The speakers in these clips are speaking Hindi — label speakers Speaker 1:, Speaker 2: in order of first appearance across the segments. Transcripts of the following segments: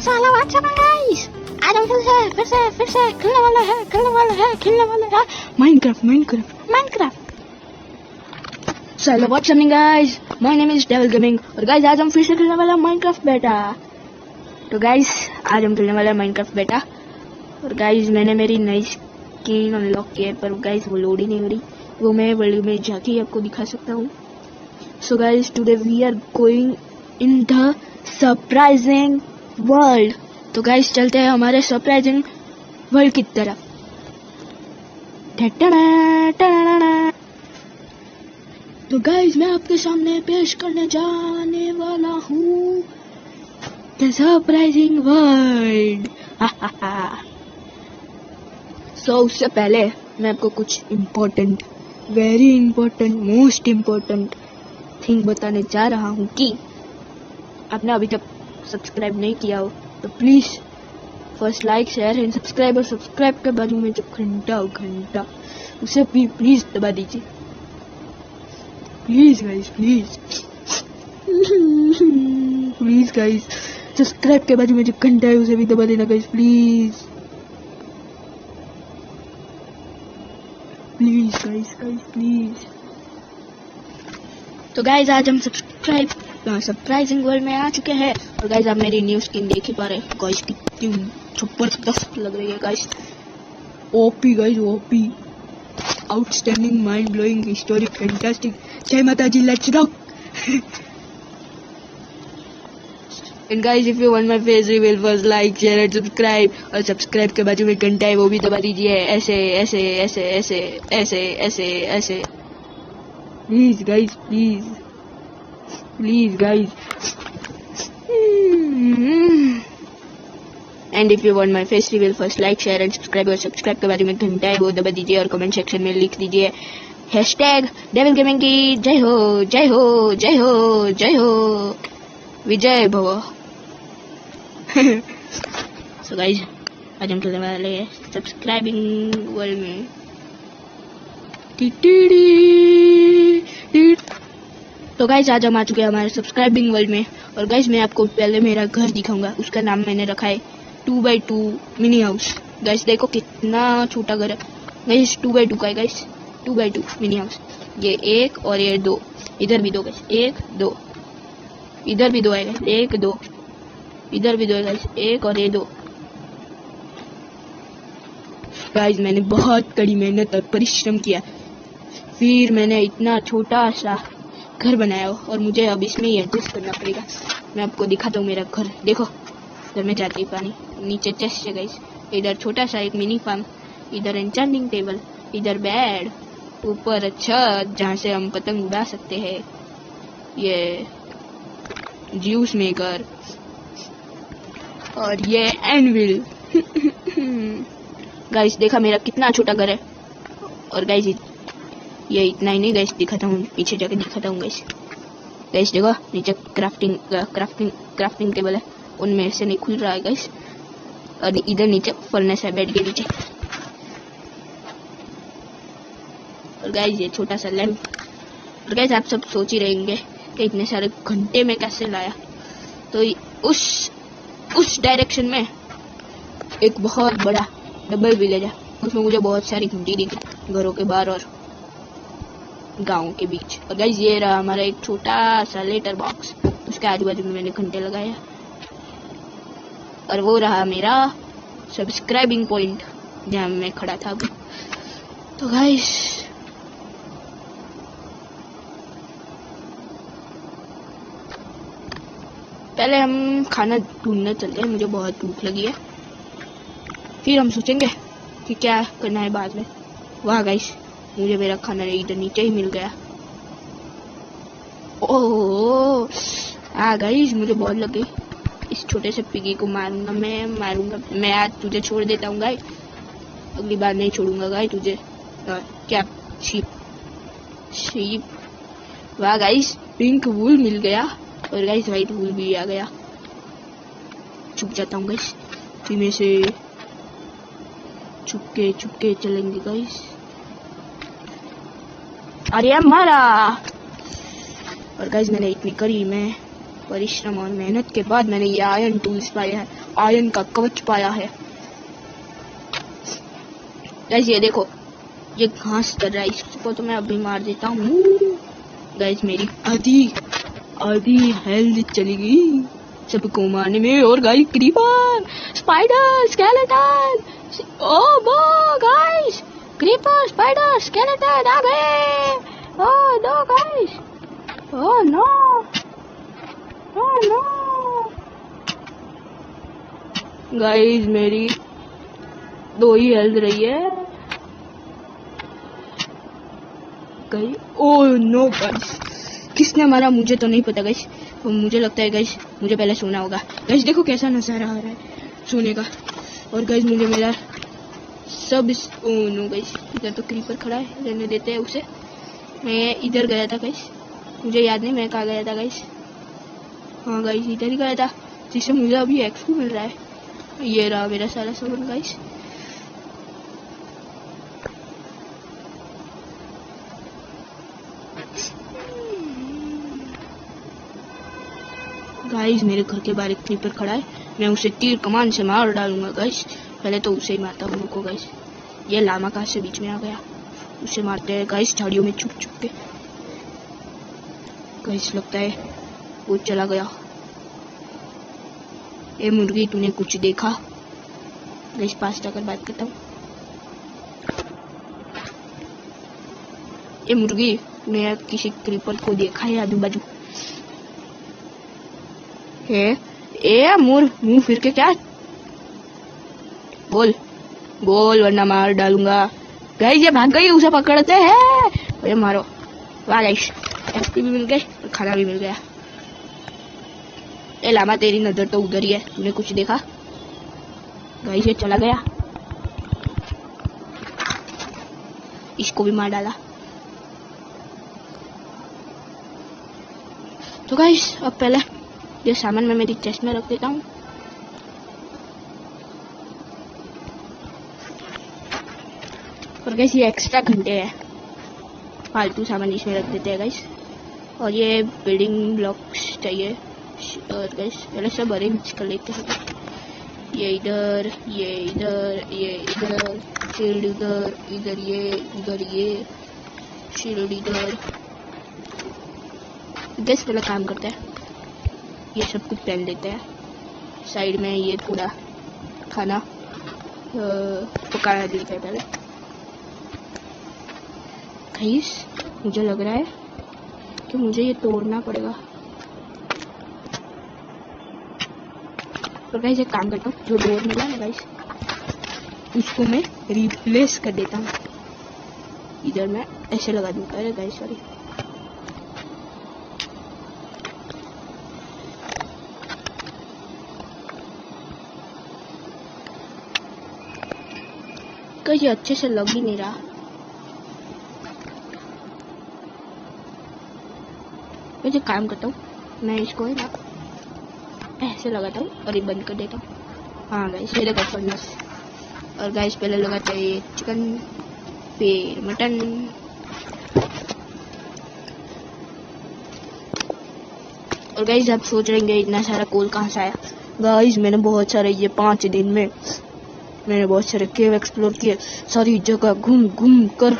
Speaker 1: साला व्हाट्सएप गाइस, आज हम फिर से खेलने वाले हैं माइनक्राफ्ट। साला WhatsApp guys, my name is devil gaming और गाइस आज हम फिर से खेलने वाला माइनक्राफ्ट बेटा। तो गाइस आज हम खेलने वाला माइनक्राफ्ट बेटा और गाइस मैंने मेरी नई स्किन अनलॉक की है, पर गाइस वो लोड ही नहीं हो रही। वो मैं वर्ल्ड में जाके आपको दिखा सकता हूँ। So guys today we are going in the surprising world. तो गाइस चलते हैं हमारे सरप्राइजिंग वर्ल्ड की तरफ। तो गाइस मैं आपके सामने पेश करने जाने वाला हूँ द सरप्राइजिंग वर्ल्ड। सो उससे पहले मैं आपको कुछ important, very important, most important thing बताने जा रहा हूँ कि आपने अभी तक सब्सक्राइब नहीं किया हो तो please first like, share and subscribe, और सब्सक्राइब के बाजू में जो घंटा उसे भी प्लीज दबा दीजिए। Please guys, please guys, subscribe के बाजू में जो घंटा है उसे भी दबा देना गाइस, प्लीज प्लीज। तो गाइस आज हम सरप्राइजिंग वर्ल्ड में आ चुके हैं और गाइस आप मेरी न्यू स्किन देख ही पा रहे हैं गाइस, कितनी जबरदस्त लग रही है guys. OP guys, OP, outstanding, mind blowing, historic, fantastic. जय माता जी, let's rock. And guys if you want my face reveal, first like, share and subscribe, और सब्सक्राइब के बाजू में घंटा है वो भी दबा दीजिए। ऐसे please guys, please guys. And if you want my face reveal, first like, share and subscribe, और सब्सक्राइब के बाजू में घंटा है वो दबा दीजिए, और कमेंट सेक्शन में लिख दीजिए हैशटैग डेविल गेमिंग की जय हो, जय हो, जय हो, जय हो, विजय भव। सो गाइस आज हम खेलने वाले हैं सब्सक्राइबिंग वर्ल्ड में। तो गाइस आज हम आ चुके हैं हमारे सब्सक्राइबिंग वर्ल्ड में और गाइस मैं आपको पहले मेरा घर दिखाऊंगा। उसका नाम मैंने रखा है 2x2 मिनी हाउस। गाइस देखो कितना छोटा घर है गाइस, 2x2 का है गाइस, 2x2 मिनी हाउस। ये 1 और ये 2, इधर भी 2 गाइस, 1 2, इधर भी 2 है गाइस, 1 2, इधर भी 2 है गाइस, 1 और ये 2। गाइस मैंने बहुत कड़ी मेहनत और परिश्रम किया, फिर मैंने इतना छोटा सा घर बनाया और मुझे अब इसमें ही एडजस्ट करना पड़ेगा। मैं आपको दिखाता हूँ मेरा घर। देखो घर में जाती पानी, नीचे चेस्ट है गाइस, इधर छोटा सा एक मिनी फार्म, इधर एन्चेंटिंग टेबल, इधर बेड, ऊपर छत जहाँ से हम पतंग उड़ा सकते हैं, ये जूस मेकर, और ये एनविल। गाइस देखा मेरा कितना छोटा घर है। और गाइस ये इतना ही नहीं गाइस, दिखाता हूँ पीछे जाके दिखाता हूँ गाइस। गाइस देखो नीचे क्राफ्टिंग टेबल है, उनमें से नहीं खुल रहा है गाइस, और इधर नीचे फर्नेस है बेड के नीचे। और गाइस ये छोटा सा लैंप। और गाइस आप सब सोच ही रहेंगे कि इतने सारे घंटे में कैसे लाया, तो उस डायरेक्शन में एक बहुत बड़ा डबल विलेज है, उसमें मुझे बहुत सारी घंटी दिखी घरों के बाहर और गांव के बीच। और गाइस ये रहा हमारा एक छोटा सा लेटर बॉक्स, उसके आजू बाजू में मैंने घंटे लगाए। और वो रहा मेरा सब्सक्राइबिंग पॉइंट जहाँ मैं खड़ा था अभी। तो गाइस पहले हम खाना ढूंढने चलते हैं, मुझे बहुत भूख लगी है, फिर हम सोचेंगे कि क्या करना है बाद में। वाह गाइस मुझे मेरा खाना इधर नीचे ही मिल गया। ओह हाँ गाइस मुझे बहुत लग गई। इस छोटे से पिगी को मारूंगा मैं आज तुझे छोड़ देता हूँ गाइस, अगली बार नहीं छोड़ूंगा गाइस तुझे। क्या शीप। वाह गाइस पिंक वूल मिल गया और गाइस व्हाइट वूल भी आ गया। छुप जाता हूँ गाइस, फिर में से छुपके चलेंगे गाइस। अरे मारा। और गाइस मैंने इतनी कड़ी में परिश्रम और मेहनत के बाद मैंने ये आयरन टूल्स पाए हैं आयरन का कवच पाया है। गाइस ये देखो, ये घास कर रहा है, इसको तो मैं अभी मार देता हूँ। गाइस मेरी आधी हेल्थ चली गई सबको मारने में। और guys creeper, spider, skeleton, oh वो गाइस, क्रीपर, स्पाइडर, स्केलेटन आ गए। Oh no guys, oh no, oh no guys, मेरी 2 ही हेल्थ रही है। गाइस ओह नो गाइस, किसने मारा मुझे तो नहीं पता गाइस। मुझे लगता है गाइस मुझे पहले सोना होगा। गाइस देखो कैसा नजारा आ रहा है सोने का। और गाइस मुझे मिला सब ओह नो गाइस, इधर तो क्रीपर खड़ा है, रहने देते हैं उसे। मैं इधर गया था गाइस, मुझे याद नहीं मैं कहाँ गया था गाइस। हाँ गाइस इधर ही गया था, जिससे मुझे अभी एक्सपी मिल रहा है। ये रहा मेरा सारा सामान गाइस। गाइस मेरे घर के बाहर एक क्रीपर खड़ा है, मैं उसे तीर कमान से मार डालूंगा गाइस। पहले तो उसे ही मारता हूँ, रुको गाइस। ये लामा कहाँ से बीच में आ गया, उसे मारते हैं गाइस झाड़ियों में छुप छुप के। गाइस लगता है वो चला गया। ए मुर्गी तूने कुछ देखा? गाइस पास जाकर बात करता हूँ। ए मुर्गी तूने किसी क्रीपर को देखा है आजू बाजू? ए मुंह फिर के क्या बोल वरना मार डालूंगा। गाइस ये भाग गई, उसे पकड़ते हैं। अरे मारो। वाह गाइस एफपी भी मिल गए और खाना भी मिल गया। ए लामा तेरी नजर तो उधर ही है, तूने कुछ देखा? गाइस ये चला गया, इसको भी मार डाला। तो गाइस अब पहले ये सामान मैं मेरी चेस्ट में रख देता हूँ। और गाइस ये एक्स्ट्रा घंटे है, फालतू सामान इसमें रख देते हैं गाइस। और ये बिल्डिंग ब्लॉक्स चाहिए। और गाइस पहले सब अरेंज कर लेते हैं। ये इधर, ये इधर, ये इधर, शील्ड इधर, इधर ये शील्ड इधर। गाइस पहले काम करते हैं, ये सब कुछ पहन लेते हैं। साइड में ये थोड़ा खाना पकाना देते हैं पहले। गाइस मुझे लग रहा है कि मुझे ये तोड़ना पड़ेगा। और गाइस एक काम करता हूँ, जो डोर मिला ना गाइस उसको मैं रिप्लेस कर देता हूँ। इधर मैं ऐसे लगा दूंगा। अरे गाइस सॉरी। ये अच्छे से लग ही नहीं रहा। मैं जो काम करता हूँ, मैं इसको है ना ऐसे लगाता हूँ और ये बंद कर देता हूँ। हाँ गाइस ये देखो फर्नेस। और गाइस पहले लगाते हैं चिकन, फिर मटन। और गाइस आप सोच रहे हैं इतना सारा कोल कहाँ से आया? गाइस मैंने बहुत सारे, ये 5 दिन में मैंने बहुत सारे केव एक्सप्लोर किए, सारी जगह घूम घूम कर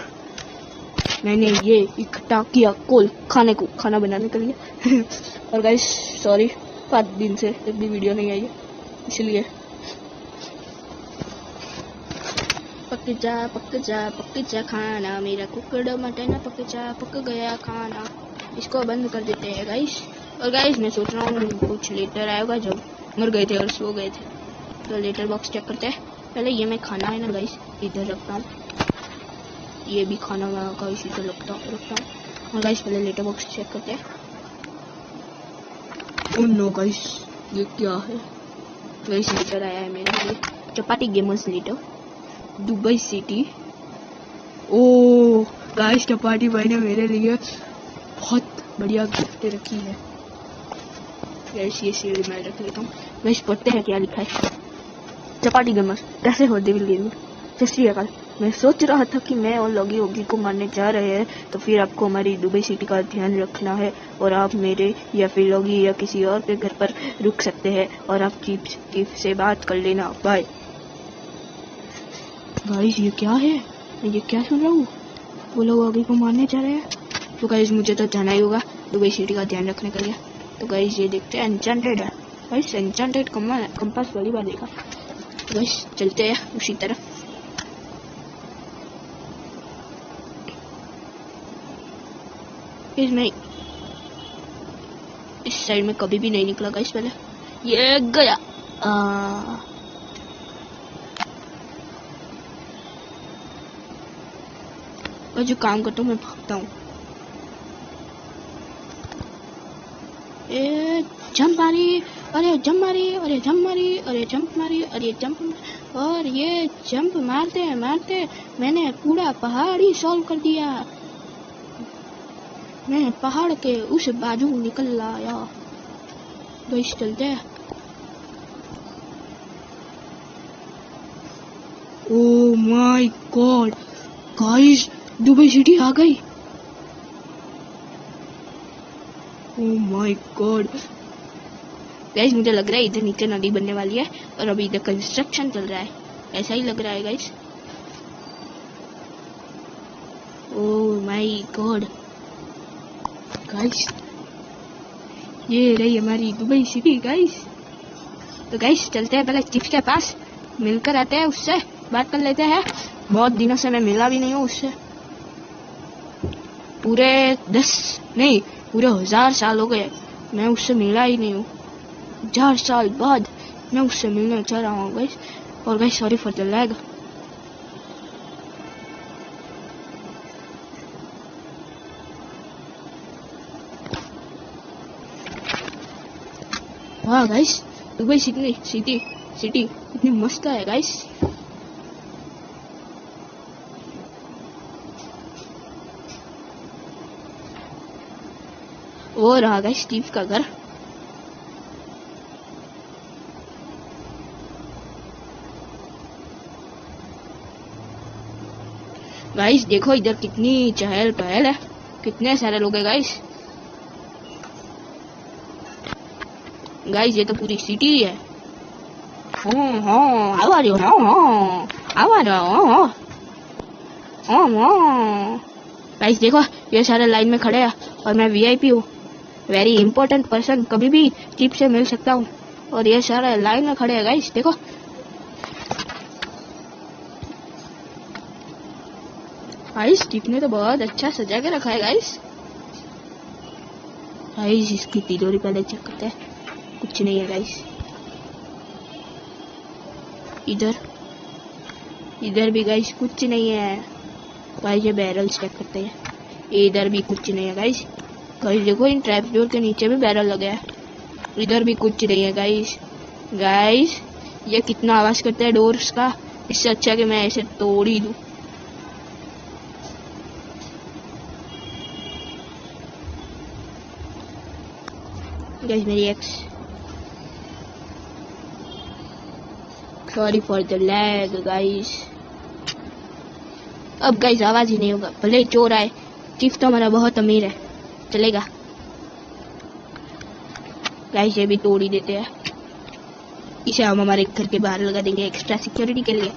Speaker 1: मैंने ये इकट्ठा किया कोल खाना बनाने के लिए। और गाइस सॉरी 5 दिन से एक भी वीडियो नहीं आई है, इसलिए। पक जा खाना मेरा, कुकड़ मटन पक गया खाना। इसको बंद कर देते हैं गाइस। और गाइस मैं सोच रहा हूँ कुछ लेटर आएगा, जब मर गए थे और सो गए थे तो लेटर बॉक्स चेक करते हैं। पहले ये मैं खाना है ना गाइस इधर रखता हूँ, ये भी खाना का इसी से रखता हूँ। और गाइस पहले लेटर बॉक्स चेक करते हैं। ओह नो गाइस ये क्या है? गाइस लेटर आया है मेरे लिए, Chapati gamers letter, Dubai city. Oh guys Chapati भाई ने मेरे लिए बहुत बढ़िया गिफ्ट रखी है। गाइस ये सीढ़ी मैं रख लेता हूँ। गाइस पढ़ते हैं क्या लिखा है। चपाटी गेमर्स कैसे हो डेविल गेमिंग, सत श्री अकाल। मैं सोच रहा था कि मैं और लॉगी ओगी को मारने जा रहे हैं, तो फिर आपको हमारी दुबई सिटी का ध्यान रखना है और आप मेरे या फिर लॉगी या किसी और के घर पर रुक सकते हैं और आप चीफ से बात कर लेना। बाय। गाइस ये क्या है, मैं ये क्या सुन रहा हूँ, वो लोग आगे को मारने जा रहे हैं। तो गाइस मुझे तो जाना ही होगा दुबई सिटी का ध्यान रखने के लिए। तो गाइस ये देखते हैं, एन्चेंटेड है गाइस, एन्चेंटेड कंपास पहली बार देखा। तो गाइस चलते हैं उसी तरफ। मैं इस साइड में कभी भी नहीं निकला गाइस पहले। ये गया। जो काम करता हूँ मैं भागता हूँ। जंप मारी, अरे जंप मारी, अरे जंप मारी, अरे जंप मारी, अरे जंप, और ये जंप मारते मारते मैंने पूरा पहाड़ ही सॉल्व कर दिया। मैं पहाड़ के उस बाजू निकल आया। गाइस चलते हैं। Oh my god guys, Dubai city आ गई। ओह माय गॉड गाइस, मुझे लग रहा है इधर नीचे नदी बनने वाली है और अभी इधर कंस्ट्रक्शन चल रहा है, ऐसा ही लग रहा है guys. Oh my god guys, ये रही हमारी दुबई सिटी गाइस। तो गाइस चलते हैं पहले चीफ के पास, मिलकर आते हैं, उससे बात कर लेते हैं। बहुत दिनों से मैं मिला भी नहीं हूँ उससे, पूरे 10 साल हो गए मैं उससे मिला ही नहीं हूँ। 1000 साल बाद मैं उससे मिलने जा रहा हूँ गाइस। और guys sorry for the lag. हाँ गाइस, दुबई सिटी इतनी मस्त है गाइस। वो रहा गाइस स्टीव का घर। गाइस देखो इधर कितनी चहल पहल है, कितने सारे लोग हैं गाइस। गाइस ये तो पूरी सिटी है। गाइस देखो ये सारे लाइन में खड़े हैं और मैं वीआईपी हूँ, वेरी इंपॉर्टेंट पर्सन, कभी भी चीफ से मिल सकता हूँ। और ये सारे लाइन में खड़े हैं गाइस देखो। गाइस चीफ ने तो बहुत अच्छा सजा के रखा है गाइस। गाइस इसकी तिजोरी पहले चेक करते हैं, कुछ नहीं है गाइस। इधर भी गाइस कुछ नहीं है गाइस। ये बैरल चेक करते हैं, इधर भी कुछ नहीं है गाइस। गाइस देखो इन ट्रैप डोर के नीचे भी बैरल लगे हैं, इधर भी कुछ नहीं है गाइस। गाइस ये कितना आवाज करते हैं डोर्स का, इससे अच्छा कि मैं ऐसे तोड़ ही दूं। गाइस मेरी x, sorry for the lag guys. अब गाइस आवाज ही नहीं होगा, भले चोर आए, चीफ तो हमारा बहुत अमीर है, चलेगा। गाइस ये भी तोड़ ही देते हैं, इसे हम हमारे घर के बाहर लगा देंगे एक्स्ट्रा सिक्योरिटी के लिए।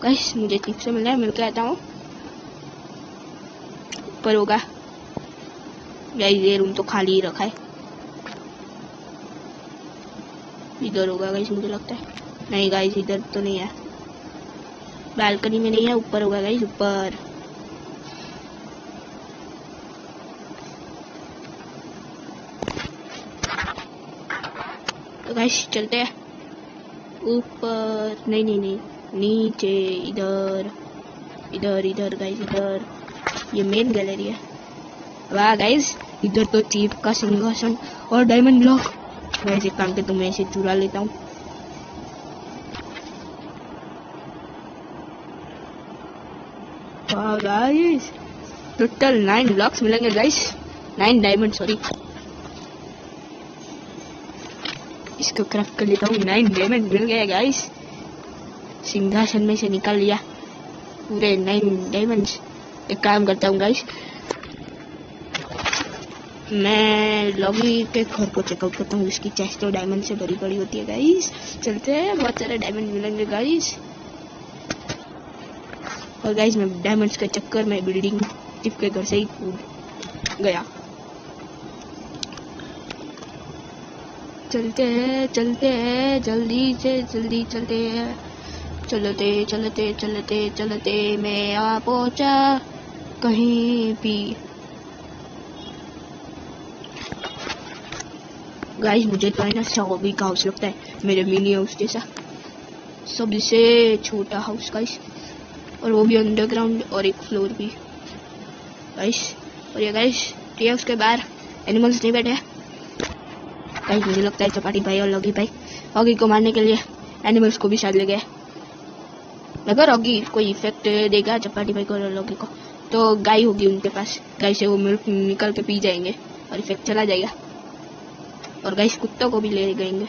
Speaker 1: गाइस मुझे चीफ से मिलना है, मिलकर आता हूँ। ऊपर होगा गाइस, ये रूम तो खाली ही रखा है। इधर होगा गाइस मुझे लगता है, नहीं गाइस इधर तो नहीं है, बालकनी में नहीं है, ऊपर होगा गाइस ऊपर। तो गाइस चलते हैं ऊपर, नहीं नीचे, इधर गाइस इधर, ये मेन गैलरी है। वाह गाइस इधर तो चीफ का सिंहासन और डायमंड ब्लॉक। वैसे काम के तो मैं इसे चुरा लेता हूँ। वाह गाइस टोटल 9 ब्लॉक्स मिलेंगे गाइस, 9 डायमंड सॉरी। इसको क्राफ्ट कर लेता हूँ, 9 डायमंड मिल गया गाइस। सिंहासन में से निकाल लिया पूरे 9 डायमंड्स। एक काम करता हूँ गाइस, मैं लॉगी के घर को चेकआउट करता हूँ। इसकी चेस्ट तो डायमंड से भरी पड़ी होती है गाइस। चलते हैं, बहुत सारे डायमंड मिलेंगे गाइस। और गाइस मैं डायमंड्स के चक्कर में बिल्डिंग टिप के घर से ही कूद गया। चलते हैं जल्दी से जल्दी चलते हैं। चलते मैं आ पहुंचा कहीं भी। गाइस मुझे तो है ना सॉबी का हाउस लगता है, मेरे मिनी हाउस जैसा, सबसे छोटा हाउस गाइस, और वो भी अंडरग्राउंड और एक फ्लोर भी गाइस। और ये गाइस ट्री हाउस के बाहर एनिमल्स नहीं बैठे गाइस। मुझे लगता है चपाटी भाई और लॉगी भाई ऑगी को मारने के लिए एनिमल्स को भी साथ ले गए। अगर ऑगी कोई इफेक्ट देगा चपाटी भाई को और लॉगी को तो गाय होगी उनके पास, गाय से वो मिल्क निकल के पी जाएंगे और इफेक्ट चला जाएगा। और गाइस कुत्तों को भी ले गएंगे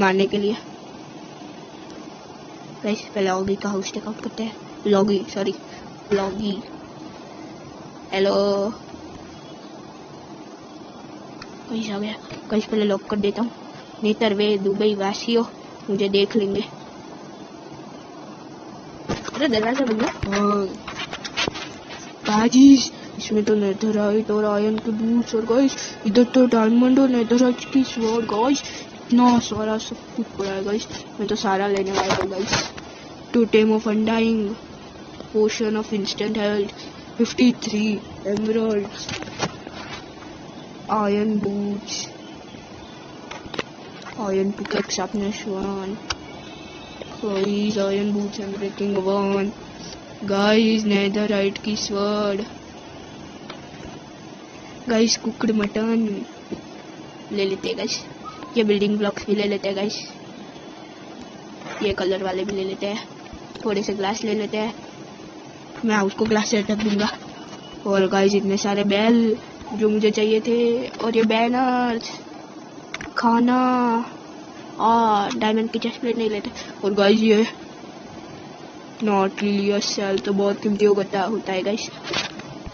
Speaker 1: मारने के लिए। गाइस पहले ऑगी का हाउस चेकआउट करते हैं। लॉगी हेलो गाइस आ गया। गाइस पहले लॉक कर देता हूँ, नहीं तो वे दुबई वासियों मुझे देख लेंगे। अरे दरवाजा बंद है। गाइस इसमें तो नेथरराइट और आयरन के बूट्स, और गाइस इधर तो डायमंड और नेथरराइट की स्वॉर्ड। गाइस इतना सारा सब कुछ पड़ा है गाइस, मैं तो सारा लेने वाला हूँ guys. Totem of undying, potion of instant health, 53 emeralds, iron boots, iron pickaxe आपने one, guys iron boots and breaking one, guys netherite की स्वॉर्ड, गाइस कुकड मटन ले लेते हैं गाइस। ये बिल्डिंग ब्लॉक्स भी ले लेते हैं गाइस, ये कलर वाले भी ले लेते हैं, थोड़े से ग्लास ले लेते हैं, मैं उसको ग्लास से अटक दूंगा। और गाइस इतने सारे बैल जो मुझे चाहिए थे, और ये बैनर्स, खाना, और डायमंड की चेस्ट प्लेट नहीं लेते। और गाइस ये नॉट रियली सेल तो बहुत कीमती होता है गाइस,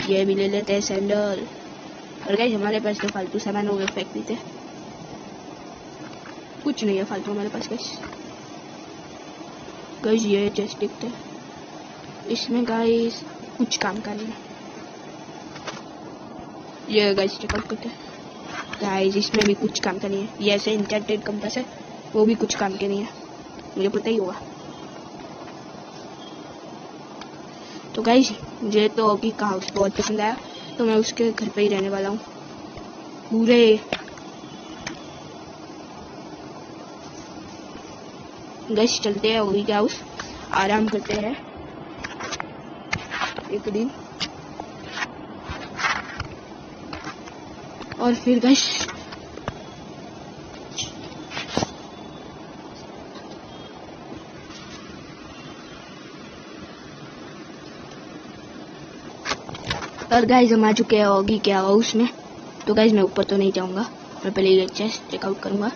Speaker 1: ये भी ले लेते हैं सैंडल। और गाइस हमारे पास तो फालतू सामान हो गए, फेंक देते, कुछ नहीं है फालतू हमारे पास गाइस। ये चेस्ट दिखते हैं, इसमें गाइस कुछ काम का नहीं है। ये गाइस चेकआउट करते हैं गाइस, इसमें भी कुछ काम का नहीं है। ये ऐसे इंचेंटेड कंपास है, वो भी कुछ काम के नहीं है, मुझे पता ही होगा। तो गाइस मुझे तो ऑगी का हाउस बहुत पसंद आया, तो मैं उसके घर पे ही रहने वाला हूँ पूरे। गाइस चलते हैं ऑगी के हाउस, आराम करते हैं एक दिन, और फिर गाइस हम आ चुके हैं ऑगी के हाउस में। तो गाइस मैं ऊपर तो नहीं जाऊंगा, मैं पहले ये चेस्ट चेकआउट करूंगा।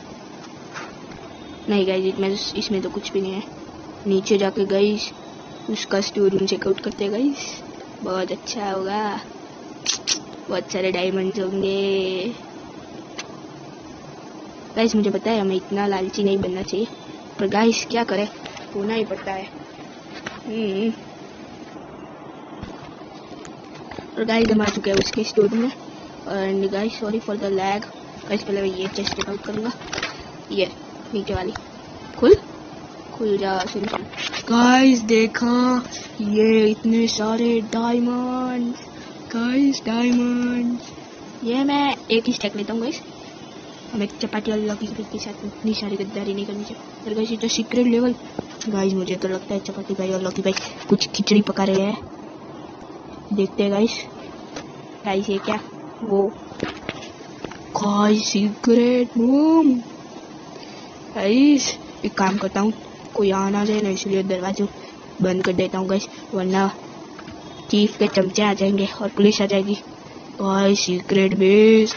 Speaker 1: नहीं गाइस इसमें तो कुछ भी नहीं है। नीचे जाके गाइस उसका स्टोर रूम चेकआउट करते हैं गाइस, बहुत अच्छा होगा, बहुत सारे डायमंड्स होंगे गाइस। मुझे पता है हमें इतना लालची नहीं बनना चाहिए, पर गाइस क्या करें, होना ही पड़ता है। और गाइस हम आ चुके हैं उसके स्टोर में। And guys sorry for the lag guys, पहले मैं ये चेस्ट चेकआउट करूंगा। ये नीचे वाली खुल जा गाइस, देखा ये इतने सारे डायमंड गाइस, डायमंड। ये मैं एक ही स्टैक लेता हूँ गाइस, हम एक चपाटी वाली लॉगी के साथ इतनी सारी गद्दारी नहीं करनी चाहिए। और गाइस ये तो सीक्रेट लेवल गाइस, मुझे तो लगता है चपाटी भाई और लॉगी भाई कुछ खिचड़ी पका रहे हैं, देखते हैं गाइस ये क्या, वो गाइस सीक्रेट रूम। गाइस एक काम करता हूँ, कोई आ ना जाए ना, इसलिए दरवाजा बंद कर देता हूँ गाइस, वरना चीफ के चमचे आ जाएंगे और पुलिस आ जाएगी। Guys secret base,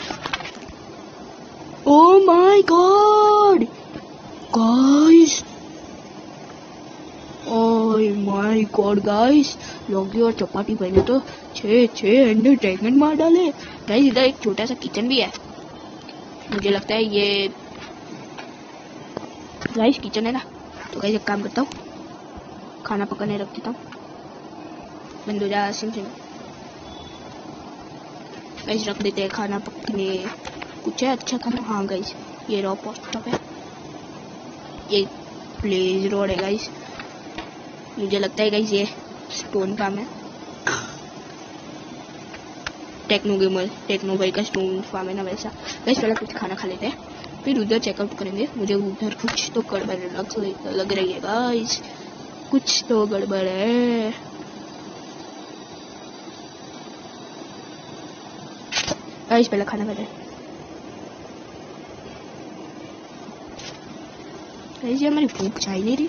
Speaker 1: oh my god guys, oh my god guys, Loggy और चपाटी भाई ने तो 6 एंडर ड्रैगन मार डाले। गाइस इधर एक छोटा सा किचन भी है, मुझे लगता है ये गाइस किचन है ना। तो गाइस एक काम करता हूँ, खाना पकाने रख देता हूँ। बंद हो जा सिम। गाइस रख देते हैं खाना पकने। कुछ है अच्छा खाना? हाँ गाइस ये रॉ पॉस्ट है, ये प्लेज रोड है गाइस। मुझे लगता है गाइस ये स्टोन फार्म है, टेक्नो भाई का स्टोन फार्म है ना वैसा। गाइस पहले कुछ खाना खा लेते हैं, फिर उधर चेकआउट करेंगे। मुझे उधर कुछ तो गड़बड़ लग रही है गाइस, कुछ तो गड़बड़ है। गाइस पहले खाना खाते हैं। गाइस ये हमारी भूख चाह नहीं रही।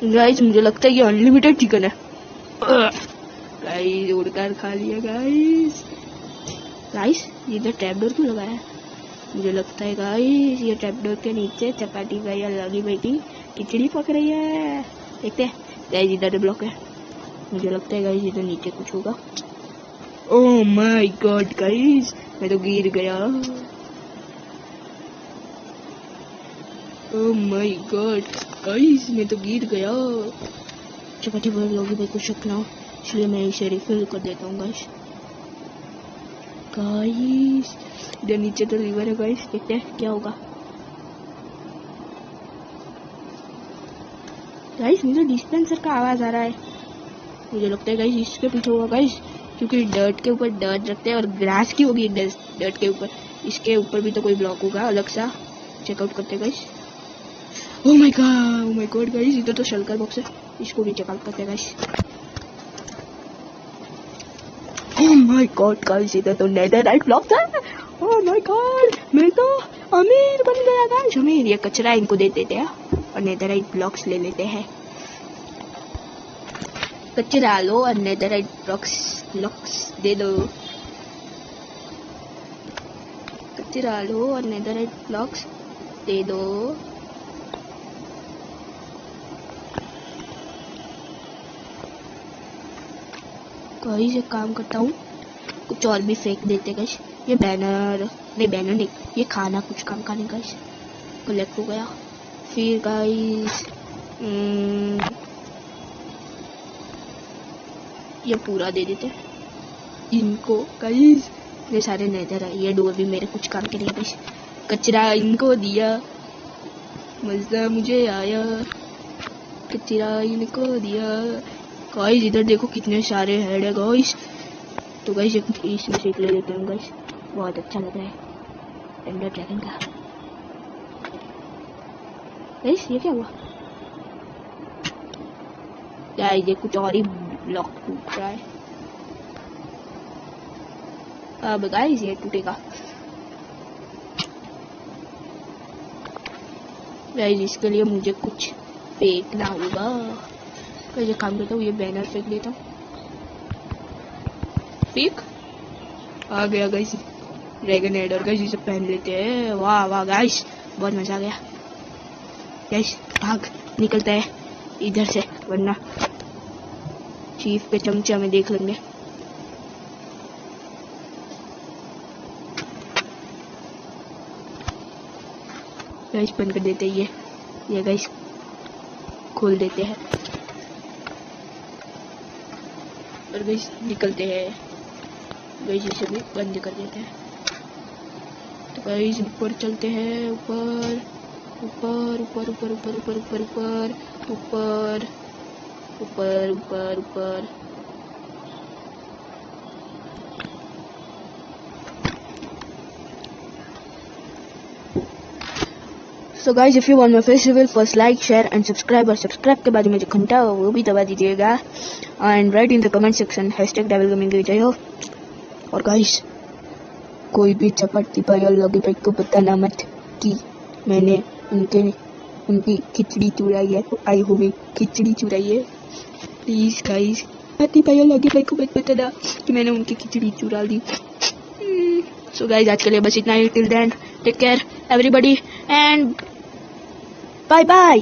Speaker 1: गाइस मुझे लगता है ये अनलिमिटेड चिकन है। गाइस उड़कर खा लिया गाइस। गाइस ये इधर ट्रैप डोर क्यों लगाया है? मुझे लगता है गाइस ये ट्रैप डोर के नीचे चपाटी भाई या लगी बैठी खिचड़ी पक रही है। देखते हैं। गाइस इधर ब्लॉक है, मुझे लगता है गाइस इधर नीचे कुछ होगा। ओह माय गॉड गाइस मैं तो गिर गया। ओह माय गॉड गाइस मैं तो गिर गया। चपाटी भाई लोगी भाई को शक ना हो, इसलिए मैं इसे रिफिल कर देता हूँ गाइस। गाइस इधर नीचे तो रिवर है गाइस, देखते हैं क्या होगा। गाइस मुझे डिस्पेंसर का आवाज आ रहा है, मुझे लगता है गाइस इसके पीछे होगा गाइस, क्योंकि डर्ट के ऊपर डर्ट रखते हैं और ग्रास की होगी डर्ट के ऊपर। इसके ऊपर भी तो कोई ब्लॉक होगा अलग सा, चेकआउट करते हैं guys. Oh my god guys इधर तो शल्कर बॉक्स है, इसको भी चेकआउट करते हैं guys. Oh my god guys इधर तो नेदरराइट ब्लॉक है। ओह माय गॉड मैं तो अमीर बन गया गाइस। अमीर ये कचरा इनको दे देते हैं और नेदरराइट ब्लॉक्स ले लेते हैं। कचरा लो और नेदरराइट ब्लॉक्स दे दो। कचरा लो और नेदरराइट ब्लॉक्स दे दो। गाइस एक काम करता हूँ, कुछ और भी फेंक देते गाइस। ये बैनर नहीं, ये खाना कुछ काम का नहीं गाइस, कलेक्ट हो गया। फिर गाइस ये पूरा दे देते इनको गाइस। ये सारे नेदर है, ये डोर भी मेरे कुछ काम के नहीं गाइस। कचरा इनको दिया, मजा मुझे आया, कचरा इनको दिया। गाइस इधर देखो कितने सारे हेड है गाइस। तो गाइस इसमें से एक ले लेते हैं गाइस, बहुत अच्छा लग रहा है एंडर ड्रैगन का। गाइस ये क्या हुआ? गाइस ये कुछ और ही ब्लॉक टूट रहा है। अब गाइस ये टूटेगा। गाइस इसके लिए मुझे कुछ फेंकना होगा। गाइस ये काम करता हूँ, ये बैनर फेंक देता हूँ। फेंक आ गया गाइस ड्रैगन हेड, और गाइस इसे पहन लेते हैं। वाह वाह गाइस बहुत मजा आ गया। गाइस भाग निकलता है इधर से, वरना चीफ के चमचे हमें देख लेंगे। गाइस बंद कर देते हैं ये गाइस खोल देते हैं और गाइस निकलते हैं। गाइस इसे भी बंद कर देते हैं। तो गाइस ऊपर चलते हैं, ऊपर ऊपर ऊपर ऊपर ऊपर ऊपर ऊपर ऊपर ऊपर ऊपर ऊपर ऊपर। So guys, if you want my face reveal, first like, share and subscribe, और सब्सक्राइब के बाद में जो घंटा हो वो भी दबा दीजिएगा। And right in the comment section #devilgaming जय हो। और गाइस कोई भी चपाटी भाई और लॉगी भाई को बताना मत कि मैंने उनकी खिचड़ी चुराई है, आई हुई खिचड़ी चुराई है। प्लीज गाइस चपाटी भाई और लॉगी भाई को मत बताना कि मैंने उनकी खिचड़ी चुरा दी। सो गाइस आज के लिए बस इतना ही। Till then take care everybody and bye bye.